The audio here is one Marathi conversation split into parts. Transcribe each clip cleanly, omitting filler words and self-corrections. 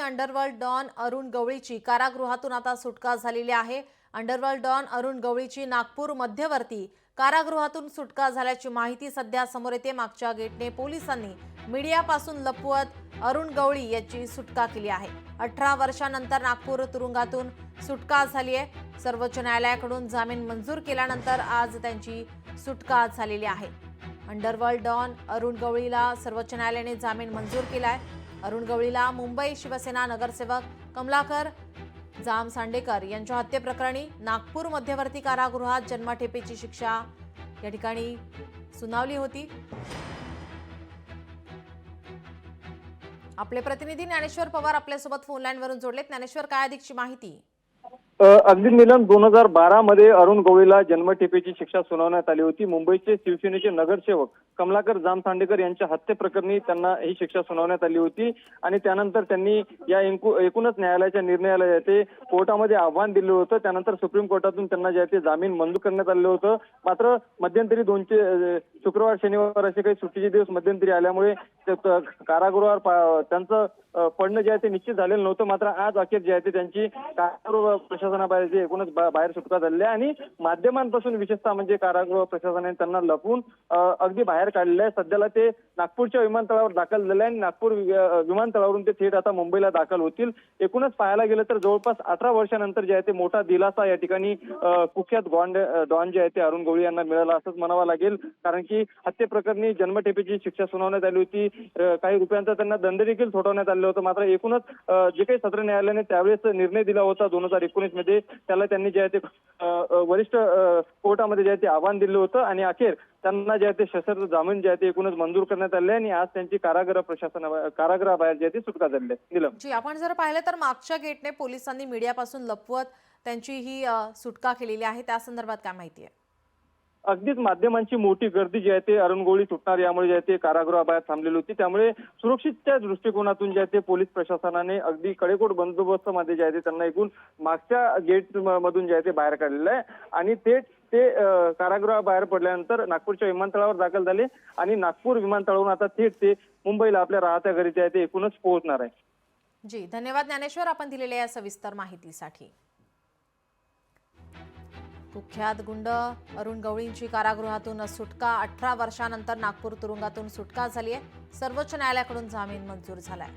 अंडरवर्ल्ड डॉन अरुण गवळीची कारागृहातून आता सुटका झालेली आहे। अंडरवर्ल्ड डॉन अरुण गवळीची नागपूर मध्यवर्ती कारागृहातून सुटका झाल्याची माहिती सध्या समोर येते। मागच्या गेटने पोलिसांनी मीडियापासून लपवत अरुण गवळी याची सुटका केली आहे। 18 वर्षांनंतर नागपूर तुरुंगातून सुटका झाली आहे। सर्वोच्च न्यायालयाकडून जामीन मंजूर केल्यानंतर आज त्यांची सुटका झालेली आहे। अंडरवर्ल्ड डॉन अरुण गवळीला सर्वोच्च न्यायालयाने जामीन मंजूर केलाय। अरुण गवळीला मुंबई शिवसेना नगरसेवक कमलाकर जामसांडेकर यांच्या हत्येप्रकरणी नागपूर मध्यवर्ती कारागृहात जन्मठेपेची शिक्षा या ठिकाणी सुनावली होती। आपले प्रतिनिधी ज्ञानेश्वर पवार आपल्यासोबत फोन लाईनवरून जोडलेत। ज्ञानेश्वर, काय अधिकची माहिती? अगदी नीलम, 2012 मध्ये अरुण गवळीला जन्मठेपेची शिक्षा सुनावण्यात आली होती। मुंबईचे शिवसेनेचे नगरसेवक कमलाकर जामसांडेकर यांच्या हत्येप्रकरणी त्यांना ही शिक्षा सुनावण्यात आली होती आणि त्यानंतर त्यांनी या एकूणच न्यायालयाच्या निर्णयाला ते कोर्टामध्ये आव्हान दिलं होतं। त्यानंतर सुप्रीम कोर्टातून त्यांना जे ते जामीन मंजूर करण्यात आलं होतं। मात्र मध्यंतरी शुक्रवार शनिवार असे काही सुट्टीचे दिवस मध्यंतरी आल्यामुळे कारागृहावर त्यांचं पडणं जे आहे ते निश्चित झालेलं नव्हतं। मात्र आज अखेर जे आहे ते त्यांची कारागृह प्रशासनाबाहेर जे एकूणच बाहेर सुटका झाली आहे आणि माध्यमांपासून विशेषतः म्हणजे कारागृह प्रशासनाने त्यांना लपवून अगदी बाहेर काढलेलं आहे। सध्याला ते नागपूरच्या विमानतळावर दाखल झाले आणि नागपूर विमानतळावरून ते थेट आता मुंबईला दाखल होतील। एकूणच पाहायला गेलं तर जवळपास 18 वर्षानंतर जे आहे ते मोठा दिलासा या ठिकाणी कुख्यात डॉन जे आहे ते अरुण गवळी यांना मिळाला असंच म्हणावं लागेल। कारण की हत्येप्रकरणी जन्मठेपेची शिक्षा सुनावण्यात आली होती। काही रुपयांचा त्यांना दंड देखील ठोठावण्यात आले होतं। मात्र एकूणच जे काही सत्र न्यायालयाने त्यावेळेस निर्णय दिला होता 2019 मध्ये, त्याला त्यांनी जे आहे ते वरिष्ठ कोर्टामध्ये जे आहे ते आव्हान दिलं होतं आणि अखेर त्यांना जे आहे ते सशर्त जामीन जे आहे ते एकूणच मंजूर करण्यात आले आणि आज त्यांची कारागृहाबाहेर जे आहे ती सुटका झाली आहे। जी, आपण जर पाहिलं तर मागच्या गेटने पोलिसांनी मीडियापासून लपवत त्यांची ही सुटका केलेली आहे, त्या संदर्भात काय माहिती आहे? अगदीच माध्यमांची मोठी गर्दी जी आहे ते अरुण गवळी सुटणार यामुळे जे आहे ते कारागृहाबाहेर थांबलेली होती। त्यामुळे सुरक्षितच्या दृष्टिकोनातून जे आहे ते पोलीस प्रशासनाने अगदी कडेकोट बंदोबस्तामध्ये जे आहे ते त्यांना एकूण मागच्या गेट मधून जे आहे ते बाहेर काढलेलं आहे आणि ते कारागृहाबाहेर पडल्यानंतर नागपूरच्या विमानतळावर दाखल झाले आणि नागपूर विमानतळावरून आता थेट ते मुंबईला आपल्या राहत्या घरी जे आहे ते एकूणच पोहोचणार आहे। जी, धन्यवाद ज्ञानेश्वर, आपण दिलेल्या या सविस्तर माहितीसाठी। कुख्यात गुंड अरुण गवळींची कारागृहातून सुटका, 18 वर्षांनंतर नागपूर तुरुंगातून सुटका झाली आहे। सर्वोच्च न्यायालयाकडून जामीन मंजूर झालाय।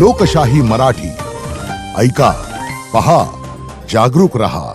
लोकशाही मराठी ऐका, पहा, जागरूक रहा।